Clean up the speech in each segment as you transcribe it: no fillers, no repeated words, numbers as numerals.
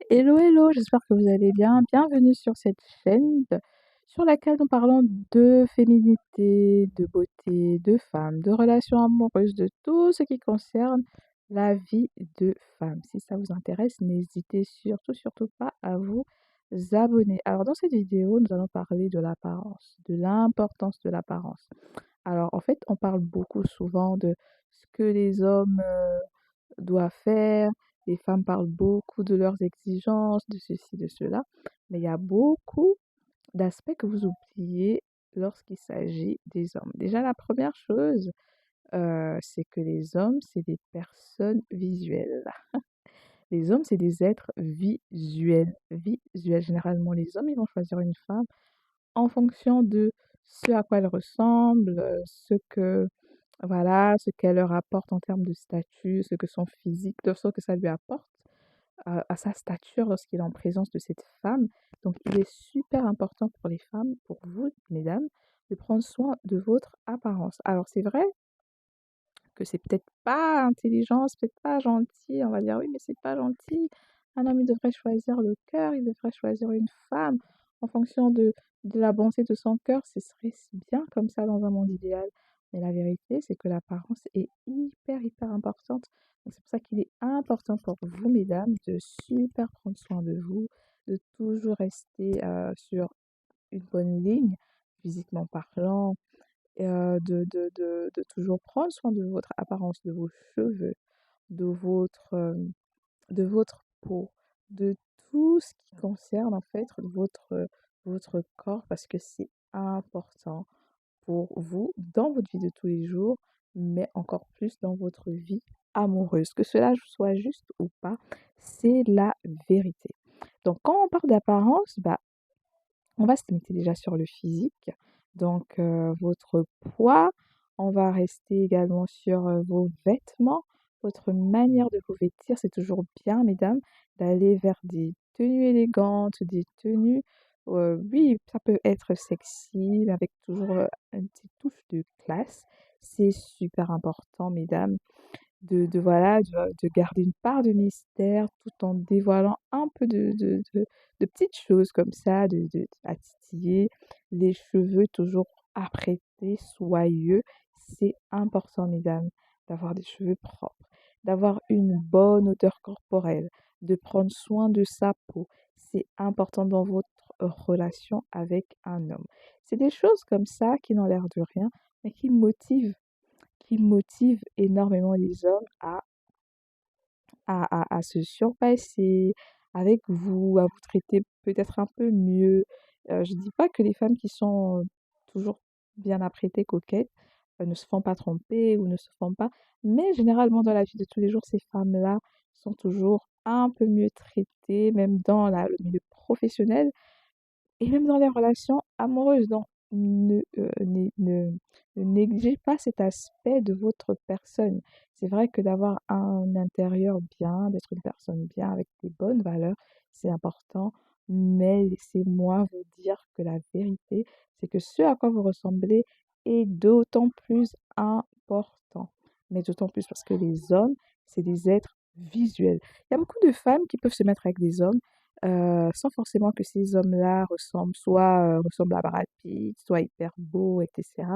Hello, hello, j'espère que vous allez bien. Bienvenue sur cette chaîne sur laquelle nous parlons de féminité, de beauté, de femmes, de relations amoureuses, de tout ce qui concerne la vie de femme. Si ça vous intéresse, n'hésitez surtout pas à vous abonner. Alors, dans cette vidéo, nous allons parler de l'apparence, de l'importance de l'apparence. Alors, en fait, on parle beaucoup souvent de ce que les hommes doit faire. Les femmes parlent beaucoup de leurs exigences, de ceci, de cela, mais il y a beaucoup d'aspects que vous oubliez lorsqu'il s'agit des hommes. Déjà, la première chose, c'est que les hommes, c'est des personnes visuelles. Les hommes, c'est des êtres visuels. Visuels. Généralement, les hommes, ils vont choisir une femme en fonction de ce à quoi elle ressemble, voilà, ce qu'elle leur apporte en termes de statut, ce que son physique, de ce que ça lui apporte à sa stature lorsqu'il est en présence de cette femme. Donc, il est super important pour les femmes, pour vous, mesdames, de prendre soin de votre apparence. Alors, c'est vrai que c'est peut-être pas intelligent, c'est peut-être pas gentil. On va dire oui, mais c'est pas gentil. Un homme, il devrait choisir le cœur, il devrait choisir une femme en fonction de la bonté de son cœur. Ce serait si bien comme ça dans un monde idéal. Mais la vérité, c'est que l'apparence est hyper importante. Donc c'est pour ça qu'il est important pour vous, mesdames, de super prendre soin de vous, de toujours rester sur une bonne ligne, physiquement parlant, de toujours prendre soin de votre apparence, de vos cheveux, de votre peau, de tout ce qui concerne en fait votre corps parce que c'est important pour vous dans votre vie de tous les jours, mais encore plus dans votre vie amoureuse. Que cela soit juste ou pas, c'est la vérité. Donc quand on parle d'apparence, bah, on va se limiter déjà sur le physique, donc votre poids. On va rester également sur vos vêtements, votre manière de vous vêtir. C'est toujours bien, mesdames, d'aller vers des tenues élégantes, des tenues, oui, ça peut être sexy, mais avec toujours une petite touche de classe. C'est super important, mesdames, voilà, de garder une part de mystère tout en dévoilant un peu de petites choses comme ça, à titiller. Les cheveux toujours apprêtés, soyeux. C'est important, mesdames, d'avoir des cheveux propres, d'avoir une bonne odeur corporelle, de prendre soin de sa peau. C'est important dans votre relation avec un homme. C'est des choses comme ça qui n'ont l'air de rien, mais qui motive énormément les hommes à se surpasser avec vous, à vous traiter peut-être un peu mieux. Je dis pas que les femmes qui sont toujours bien apprêtées, coquettes, ne se font pas tromper ou ne se font pas, mais généralement dans la vie de tous les jours, ces femmes-là sont toujours un peu mieux traitées, même dans le milieu professionnel. Et même dans les relations amoureuses, donc ne, ne négligez pas cet aspect de votre personne. C'est vrai que d'avoir un intérieur bien, d'être une personne bien avec des bonnes valeurs, c'est important, mais laissez-moi vous dire que la vérité, c'est que ce à quoi vous ressemblez est d'autant plus important. Mais d'autant plus parce que les hommes, c'est des êtres visuels. Il y a beaucoup de femmes qui peuvent se mettre avec des hommes sans forcément que ces hommes-là ressemblent à Brad Pitt, soit hyper beaux, etc.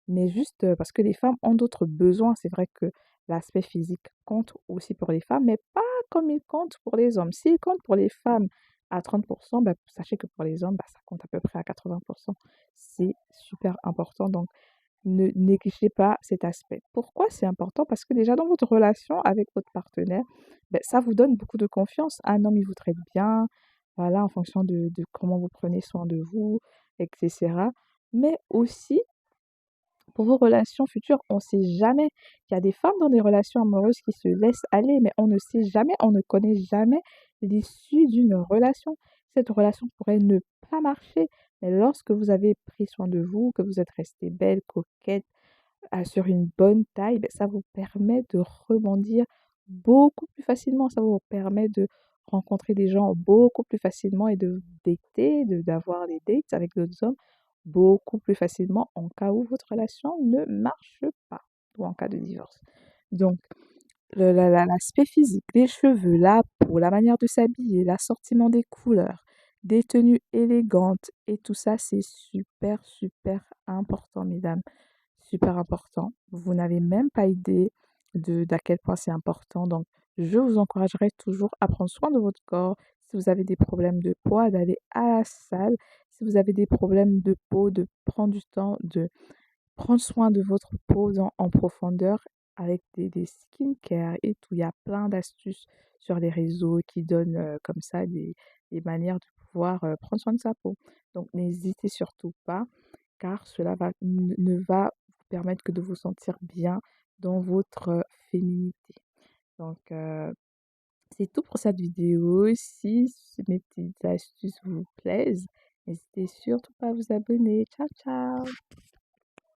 Mais juste parce que les femmes ont d'autres besoins. C'est vrai que l'aspect physique compte aussi pour les femmes, mais pas comme il compte pour les hommes. S'il compte pour les femmes à 30%, bah, sachez que pour les hommes, bah, ça compte à peu près à 80%. C'est super important. Donc, ne négligez pas cet aspect. Pourquoi c'est important? Parce que déjà dans votre relation avec votre partenaire, ben, ça vous donne beaucoup de confiance. Un homme, il vous traite bien, voilà, en fonction de comment vous prenez soin de vous, etc. Mais aussi, pour vos relations futures, on ne sait jamais. Il y a des femmes dans des relations amoureuses qui se laissent aller, mais on ne sait jamais, on ne connaît jamais l'issue d'une relation. Cette relation pourrait ne pas marcher, mais lorsque vous avez pris soin de vous, que vous êtes restée belle, coquette, sur une bonne taille, ben, ça vous permet de rebondir beaucoup plus facilement. Ça vous permet de rencontrer des gens beaucoup plus facilement et de dater, d'avoir des dates avec d'autres hommes beaucoup plus facilement en cas où votre relation ne marche pas ou en cas de divorce. Donc, l'aspect physique, les cheveux, la peau, la manière de s'habiller, l'assortiment des couleurs, des tenues élégantes et tout ça, c'est super, super important, mesdames. Super important. Vous n'avez même pas idée d'à quel point c'est important. Donc, je vous encouragerai toujours à prendre soin de votre corps. Si vous avez des problèmes de poids, d'aller à la salle. Si vous avez des problèmes de peau, de prendre du temps, de prendre soin de votre peau en profondeur avec des skincare et tout. Il y a plein d'astuces sur les réseaux qui donnent comme ça des manières de pouvoir prendre soin de sa peau. Donc n'hésitez surtout pas car cela ne va vous permettre que de vous sentir bien dans votre féminité. Donc c'est tout pour cette vidéo. Si mes petites astuces vous plaisent, n'hésitez surtout pas à vous abonner. Ciao, ciao!